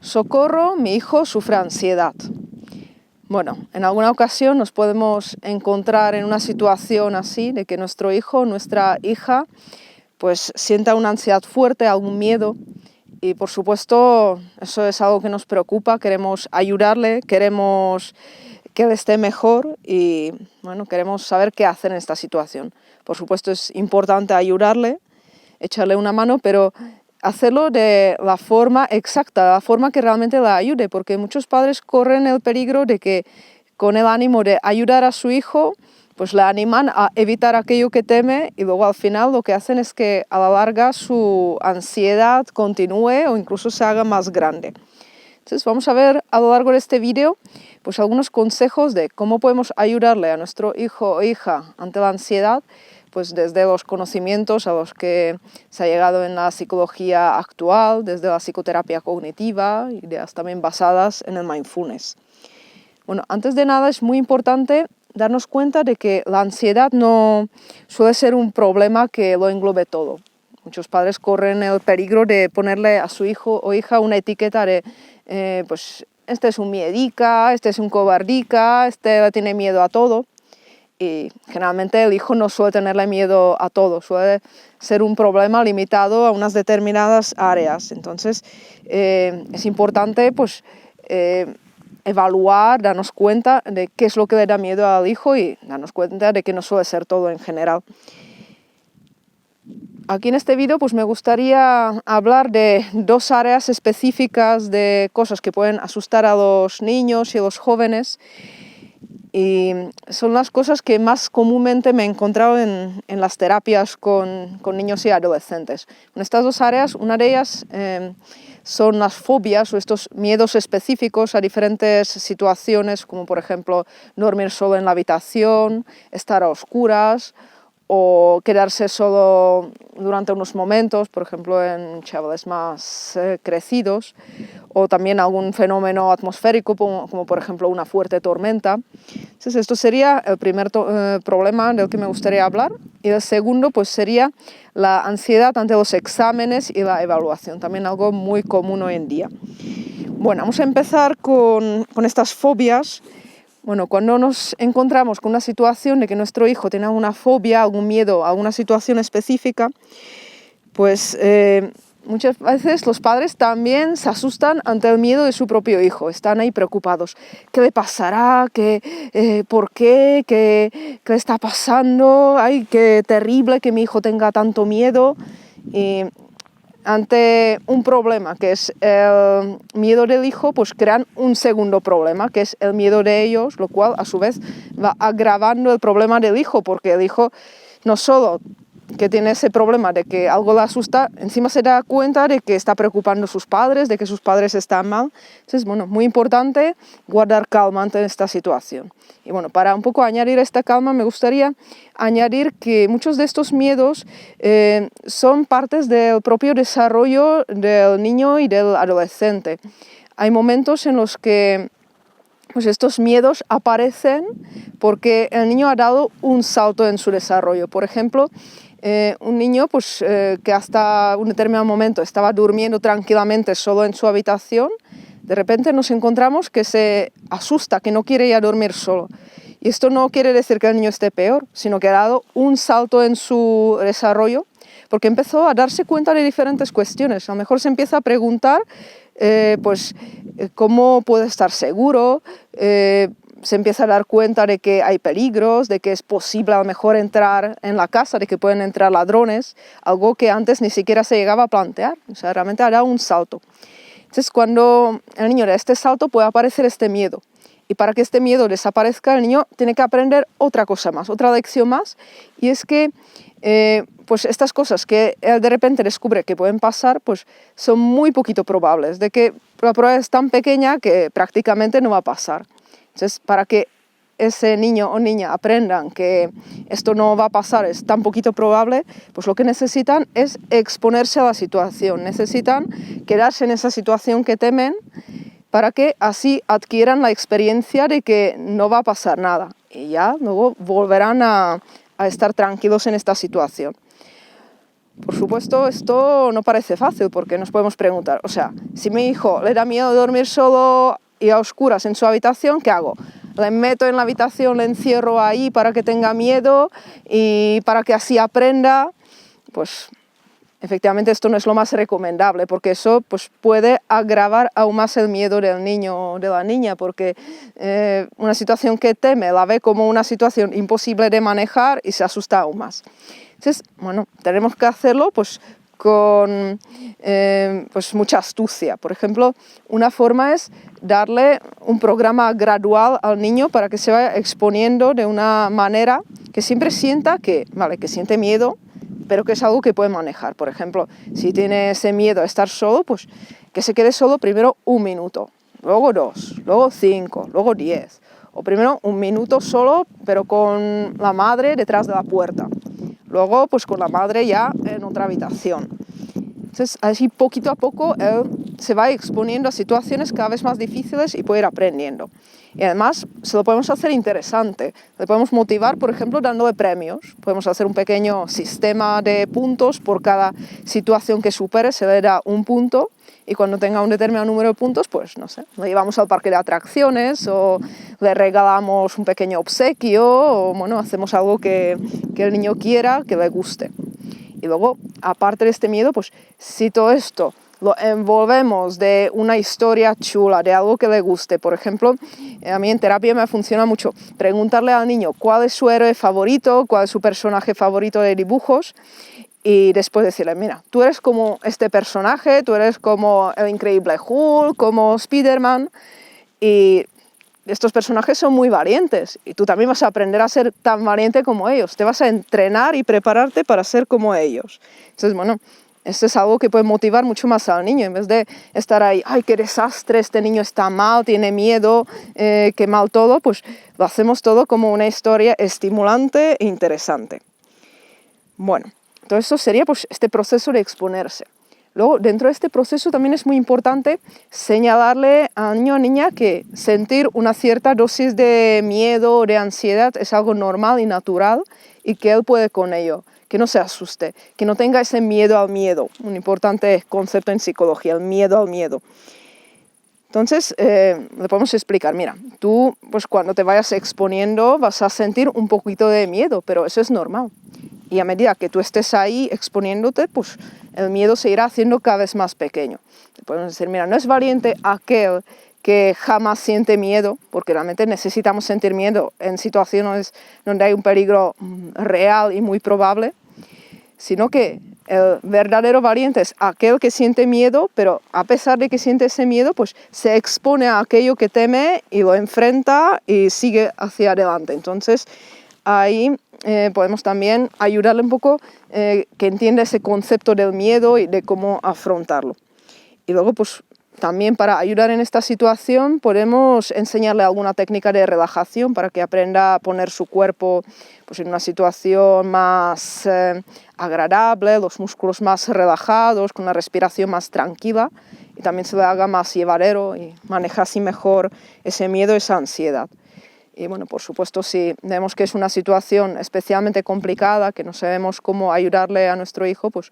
socorro, mi hijo sufre ansiedad. Bueno, en alguna ocasión nos podemos encontrar en una situación así, de que nuestro hijo, nuestra hija, pues sienta una ansiedad fuerte, algún miedo, y por supuesto eso es algo que nos preocupa, queremos ayudarle, queremos que él esté mejor y bueno, queremos saber qué hacer en esta situación. Por supuesto es importante ayudarle, echarle una mano, pero hacerlo de la forma exacta, la forma que realmente la ayude, porque muchos padres corren el peligro de que con el ánimo de ayudar a su hijo, pues le animan a evitar aquello que teme y luego al final lo que hacen es que a la larga su ansiedad continúe o incluso se haga más grande. Entonces vamos a ver a lo largo de este vídeo pues algunos consejos de cómo podemos ayudarle a nuestro hijo o hija ante la ansiedad, pues desde los conocimientos a los que se ha llegado en la psicología actual, desde la psicoterapia cognitiva, ideas también basadas en el mindfulness. Bueno, antes de nada es muy importante darnos cuenta de que la ansiedad no suele ser un problema que lo englobe todo. Muchos padres corren el peligro de ponerle a su hijo o hija una etiqueta de pues este es un miedica, este es un cobardica, este tiene miedo a todo. Y generalmente el hijo no suele tenerle miedo a todo, suele ser un problema limitado a unas determinadas áreas. Entonces es importante pues, evaluar, darnos cuenta de qué es lo que le da miedo al hijo y darnos cuenta de que no suele ser todo en general. Aquí en este vídeo pues, me gustaría hablar de dos áreas específicas de cosas que pueden asustar a los niños y a los jóvenes. Y son las cosas que más comúnmente me he encontrado en las terapias con niños y adolescentes. En estas dos áreas, una de ellas son las fobias o estos miedos específicos a diferentes situaciones, como por ejemplo dormir solo en la habitación, estar a oscuras o quedarse solo durante unos momentos, por ejemplo en chavales más crecidos, o también algún fenómeno atmosférico como por ejemplo una fuerte tormenta. Entonces esto sería el primer problema del que me gustaría hablar, y el segundo pues sería la ansiedad ante los exámenes y la evaluación, también algo muy común hoy en día. Bueno, vamos a empezar con estas fobias. Bueno, cuando nos encontramos con una situación de que nuestro hijo tiene alguna fobia, algún miedo a alguna situación específica, pues muchas veces los padres también se asustan ante el miedo de su propio hijo, están ahí preocupados. ¿Qué le pasará? ¿Por qué? ¿Qué le está pasando? ¡Ay, qué terrible que mi hijo tenga tanto miedo! Y ante un problema que es el miedo del hijo, pues crean un segundo problema, que es el miedo de ellos, lo cual a su vez va agravando el problema del hijo, porque el hijo no solo que tiene ese problema de que algo le asusta, encima se da cuenta de que está preocupando a sus padres, de que sus padres están mal. Entonces, bueno, muy importante guardar calma ante esta situación. Y bueno, para un poco añadir esta calma, me gustaría añadir que muchos de estos miedos son partes del propio desarrollo del niño y del adolescente. Hay momentos en los que pues estos miedos aparecen porque el niño ha dado un salto en su desarrollo. Por ejemplo, un niño pues, que hasta un determinado momento estaba durmiendo tranquilamente solo en su habitación, de repente nos encontramos que se asusta, que no quiere ya dormir solo. Y esto no quiere decir que el niño esté peor, sino que ha dado un salto en su desarrollo, porque empezó a darse cuenta de diferentes cuestiones. A lo mejor se empieza a preguntar cómo puede estar seguro, se empieza a dar cuenta de que hay peligros, de que es posible a lo mejor entrar en la casa, de que pueden entrar ladrones, algo que antes ni siquiera se llegaba a plantear. O sea, realmente ha dado un salto. Entonces, cuando el niño da este salto, puede aparecer este miedo. Y para que este miedo desaparezca, el niño tiene que aprender otra cosa más, otra lección más, y es que pues estas cosas que él de repente descubre que pueden pasar, pues son muy poquito probables, de que la probabilidad es tan pequeña que prácticamente no va a pasar. Entonces, para que ese niño o niña aprendan que esto no va a pasar, es tan poquito probable, pues lo que necesitan es exponerse a la situación, necesitan quedarse en esa situación que temen para que así adquieran la experiencia de que no va a pasar nada y ya luego volverán a estar tranquilos en esta situación. Por supuesto, esto no parece fácil porque nos podemos preguntar, o sea, si mi hijo le da miedo dormir solo y a oscuras en su habitación, ¿qué hago? Le meto en la habitación, le encierro ahí para que tenga miedo y para que así aprenda. Pues efectivamente esto no es lo más recomendable porque eso pues, puede agravar aún más el miedo del niño o de la niña porque una situación que teme la ve como una situación imposible de manejar y se asusta aún más. Entonces, bueno, tenemos que hacerlo pues, con pues, mucha astucia. Por ejemplo, una forma es darle un programa gradual al niño para que se vaya exponiendo de una manera que siempre sienta que, vale, que siente miedo, pero que es algo que puede manejar. Por ejemplo, si tiene ese miedo a estar solo, pues que se quede solo primero 1 minuto, luego 2, luego 5, luego 10. O primero 1 minuto solo, pero con la madre detrás de la puerta. Luego, pues con la madre ya en otra habitación. Entonces, así poquito a poco él se va exponiendo a situaciones cada vez más difíciles y puede ir aprendiendo. Y además, se lo podemos hacer interesante. Le podemos motivar, por ejemplo, dándole premios. Podemos hacer un pequeño sistema de puntos. Por cada situación que supere se le da 1 punto. Y cuando tenga un determinado número de puntos, pues no sé, le llevamos al parque de atracciones o le regalamos un pequeño obsequio o bueno, hacemos algo que el niño quiera, que le guste. Y luego, aparte de este miedo, pues si todo esto lo envolvemos de una historia chula, de algo que le guste. Por ejemplo, a mí en terapia me funciona mucho preguntarle al niño cuál es su héroe favorito, cuál es su personaje favorito de dibujos y después decirle, mira, tú eres como este personaje, tú eres como el increíble Hulk, como Spider-Man y estos personajes son muy valientes y tú también vas a aprender a ser tan valiente como ellos, te vas a entrenar y prepararte para ser como ellos. Entonces, bueno, esto es algo que puede motivar mucho más al niño, en vez de estar ahí, ¡ay, qué desastre, este niño está mal, tiene miedo, qué mal todo! Pues lo hacemos todo como una historia estimulante e interesante. Bueno, todo eso sería pues, este proceso de exponerse. Luego, dentro de este proceso también es muy importante señalarle al niño o niña que sentir una cierta dosis de miedo o de ansiedad es algo normal y natural y que él puede con ello, que no se asuste, que no tenga ese miedo al miedo, un importante concepto en psicología, el miedo al miedo. Entonces, le podemos explicar, mira, tú pues cuando te vayas exponiendo vas a sentir un poquito de miedo, pero eso es normal. Y a medida que tú estés ahí exponiéndote, pues el miedo se irá haciendo cada vez más pequeño. Podemos decir, mira, no es valiente aquel que jamás siente miedo, porque realmente necesitamos sentir miedo en situaciones donde hay un peligro real y muy probable, sino que el verdadero valiente es aquel que siente miedo, pero a pesar de que siente ese miedo, pues se expone a aquello que teme y lo enfrenta y sigue hacia adelante. Entonces, ahí podemos también ayudarle un poco que entienda ese concepto del miedo y de cómo afrontarlo. Y luego, pues también para ayudar en esta situación podemos enseñarle alguna técnica de relajación para que aprenda a poner su cuerpo pues, en una situación más agradable, los músculos más relajados, con una respiración más tranquila y también se le haga más llevadero y maneja así mejor ese miedo, esa ansiedad. Y bueno, por supuesto, si vemos que es una situación especialmente complicada, que no sabemos cómo ayudarle a nuestro hijo, pues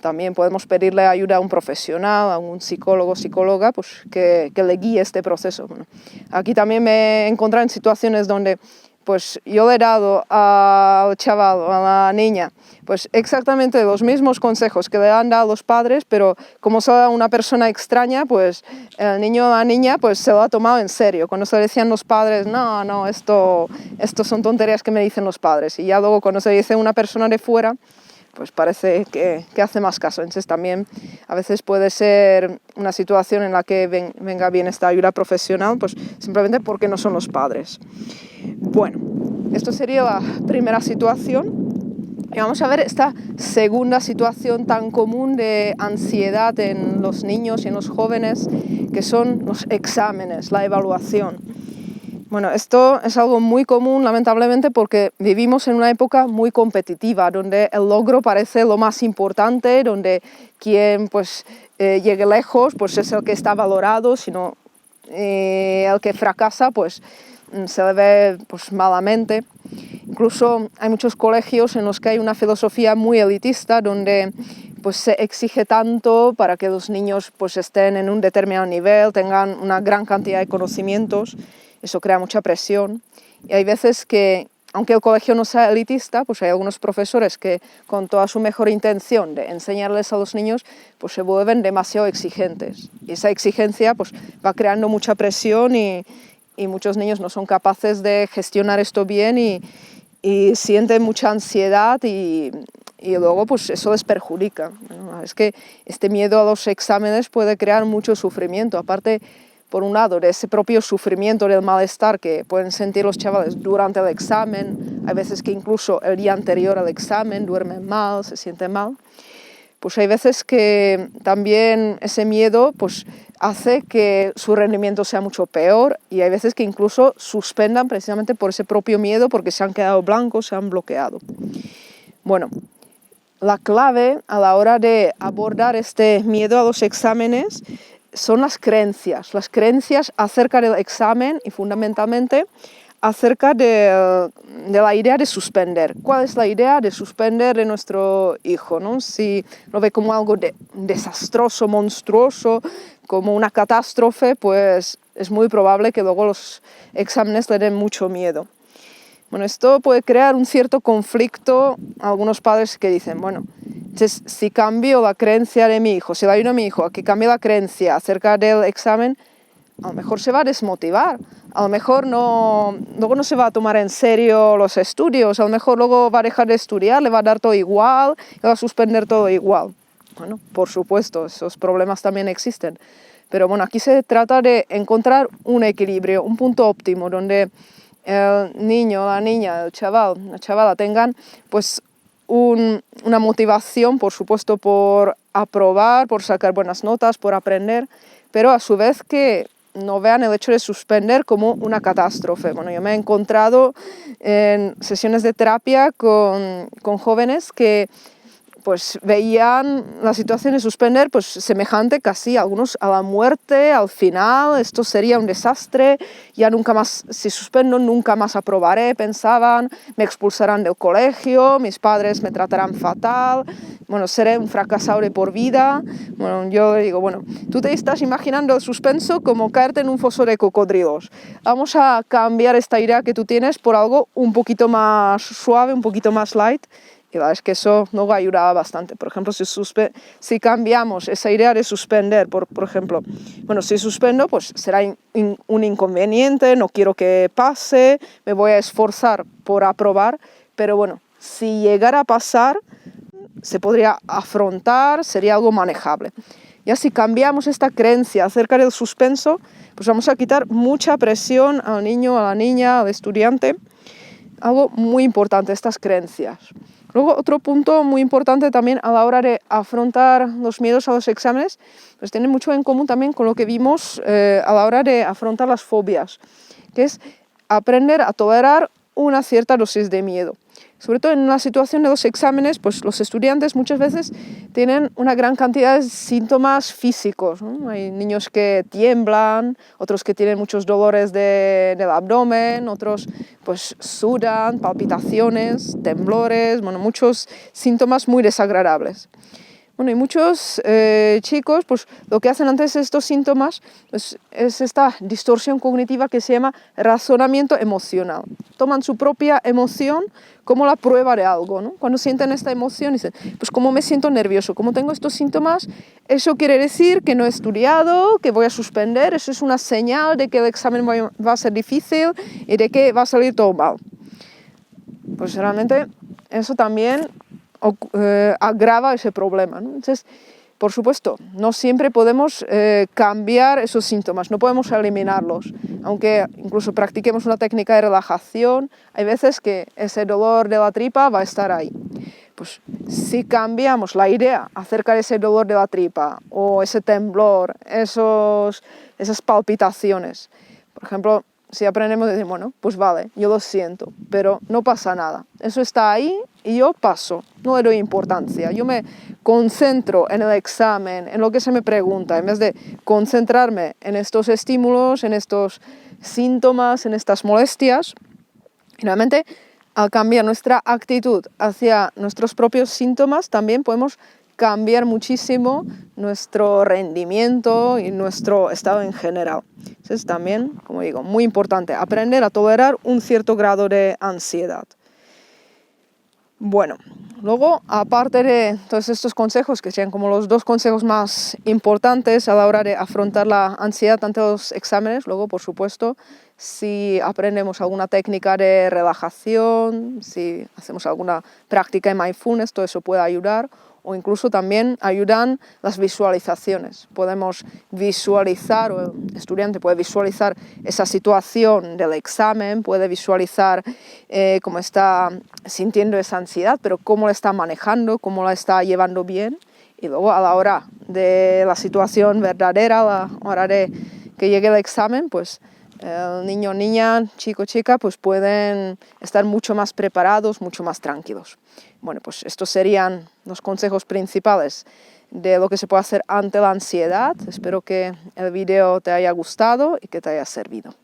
también podemos pedirle ayuda a un profesional, a un psicólogo o psicóloga, pues que le guíe este proceso. Bueno, aquí también me he encontrado en situaciones donde pues yo le he dado al chaval, a la niña, pues exactamente los mismos consejos que le han dado los padres, pero como soy una persona extraña, pues el niño o la niña pues se lo ha tomado en serio. Cuando se le decían los padres, no, esto son tonterías que me dicen los padres. Y ya luego cuando se dice una persona de fuera, pues parece que hace más caso. Entonces también a veces puede ser una situación en la que venga bien esta ayuda profesional, pues simplemente porque no son los padres. Bueno, esto sería la primera situación. Y vamos a ver esta segunda situación tan común de ansiedad en los niños y en los jóvenes, que son los exámenes, la evaluación. Bueno, esto es algo muy común, lamentablemente, porque vivimos en una época muy competitiva, donde el logro parece lo más importante, donde quien pues, llegue lejos pues, es el que está valorado, sino el que fracasa pues, se le ve pues, malamente. Incluso hay muchos colegios en los que hay una filosofía muy elitista donde pues, se exige tanto para que los niños pues, estén en un determinado nivel, tengan una gran cantidad de conocimientos. Eso crea mucha presión. Y hay veces que, aunque el colegio no sea elitista, pues hay algunos profesores que con toda su mejor intención de enseñarles a los niños, pues se vuelven demasiado exigentes. Y esa exigencia pues, va creando mucha presión y muchos niños no son capaces de gestionar esto bien y sienten mucha ansiedad y luego pues eso les perjudica, ¿no? Es que este miedo a los exámenes puede crear mucho sufrimiento, aparte por un lado de ese propio sufrimiento, del malestar que pueden sentir los chavales durante el examen, hay veces que incluso el día anterior al examen duermen mal, se sienten mal, pues hay veces que también ese miedo pues, hace que su rendimiento sea mucho peor y hay veces que incluso suspendan precisamente por ese propio miedo porque se han quedado blancos, se han bloqueado. Bueno, la clave a la hora de abordar este miedo a los exámenes son las creencias acerca del examen y fundamentalmente acerca de la idea de suspender. ¿Cuál es la idea de suspender de nuestro hijo, ¿no? Si lo ve como algo desastroso, monstruoso, como una catástrofe, pues es muy probable que luego los exámenes le den mucho miedo. Bueno, esto puede crear un cierto conflicto a algunos padres que dicen, bueno, entonces, si cambio la creencia de mi hijo, si le ayudo a mi hijo a que cambie la creencia acerca del examen, a lo mejor se va a desmotivar, a lo mejor luego no se va a tomar en serio los estudios, a lo mejor luego va a dejar de estudiar, le va a dar todo igual, le va a suspender todo igual. Bueno, por supuesto, esos problemas también existen. Pero bueno, aquí se trata de encontrar un equilibrio, un punto óptimo donde el niño, la niña, el chaval, la chavala tengan pues una motivación, por supuesto, por aprobar, por sacar buenas notas, por aprender, pero a su vez que no vean el hecho de suspender como una catástrofe. Bueno, yo me he encontrado en sesiones de terapia con jóvenes que pues veían la situación de suspender pues semejante casi algunos a la muerte, al final esto sería un desastre, ya nunca más, si suspendo nunca más aprobaré, pensaban, me expulsarán del colegio, mis padres me tratarán fatal, bueno, seré un fracasado de por vida. Bueno, yo digo, bueno, tú te estás imaginando el suspenso como caerte en un foso de cocodrilos. Vamos a cambiar esta idea que tú tienes por algo un poquito más suave, un poquito más light. Y la verdad es que eso nos ayudaba bastante. Por ejemplo, si cambiamos esa idea de suspender, por ejemplo, bueno, si suspendo, pues será un inconveniente, no quiero que pase, me voy a esforzar por aprobar, pero bueno, si llegara a pasar, se podría afrontar, sería algo manejable. Ya si cambiamos esta creencia acerca del suspenso, pues vamos a quitar mucha presión al niño, a la niña, al estudiante. Algo muy importante, estas creencias. Luego, otro punto muy importante también a la hora de afrontar los miedos a los exámenes, pues tiene mucho en común también con lo que vimos a la hora de afrontar las fobias, que es aprender a tolerar una cierta dosis de miedo. Sobre todo en la situación de los exámenes, pues los estudiantes muchas veces tienen una gran cantidad de síntomas físicos, ¿no? Hay niños que tiemblan, otros que tienen muchos dolores del abdomen, otros pues sudan, palpitaciones, temblores, bueno, muchos síntomas muy desagradables. Bueno, y muchos chicos, pues lo que hacen ante estos síntomas pues, es esta distorsión cognitiva que se llama razonamiento emocional. Toman su propia emoción como la prueba de algo, ¿no? Cuando sienten esta emoción dicen, pues como me siento nervioso, como tengo estos síntomas, eso quiere decir que no he estudiado, que voy a suspender, eso es una señal de que el examen va a ser difícil y de que va a salir todo mal. Pues realmente eso también agrava ese problema, ¿no? Entonces, por supuesto, no siempre podemos cambiar esos síntomas, no podemos eliminarlos. Aunque incluso practiquemos una técnica de relajación, hay veces que ese dolor de la tripa va a estar ahí. Pues si cambiamos la idea acerca de ese dolor de la tripa o ese temblor, esas palpitaciones, por ejemplo, si aprendemos a decir, bueno, pues vale, yo lo siento, pero no pasa nada. Eso está ahí y yo paso, no le doy importancia. Yo me concentro en el examen, en lo que se me pregunta, en vez de concentrarme en estos estímulos, en estos síntomas, en estas molestias. Finalmente, al cambiar nuestra actitud hacia nuestros propios síntomas, también podemos cambiar muchísimo nuestro rendimiento y nuestro estado en general. Entonces también, como digo, muy importante aprender a tolerar un cierto grado de ansiedad. Bueno, luego, aparte de todos estos consejos, que sean como los 2 consejos más importantes a la hora de afrontar la ansiedad ante los exámenes, luego, por supuesto, si aprendemos alguna técnica de relajación, si hacemos alguna práctica de mindfulness, todo eso puede ayudar, o incluso también ayudan las visualizaciones. Podemos visualizar, o el estudiante puede visualizar esa situación del examen, puede visualizar cómo está sintiendo esa ansiedad, pero cómo la está manejando, cómo la está llevando bien, y luego a la hora de la situación verdadera, a la hora de que llegue el examen, pues el niño, niña, chico, chica, pues pueden estar mucho más preparados, mucho más tranquilos. Bueno, pues estos serían los consejos principales de lo que se puede hacer ante la ansiedad. Espero que el vídeo te haya gustado y que te haya servido.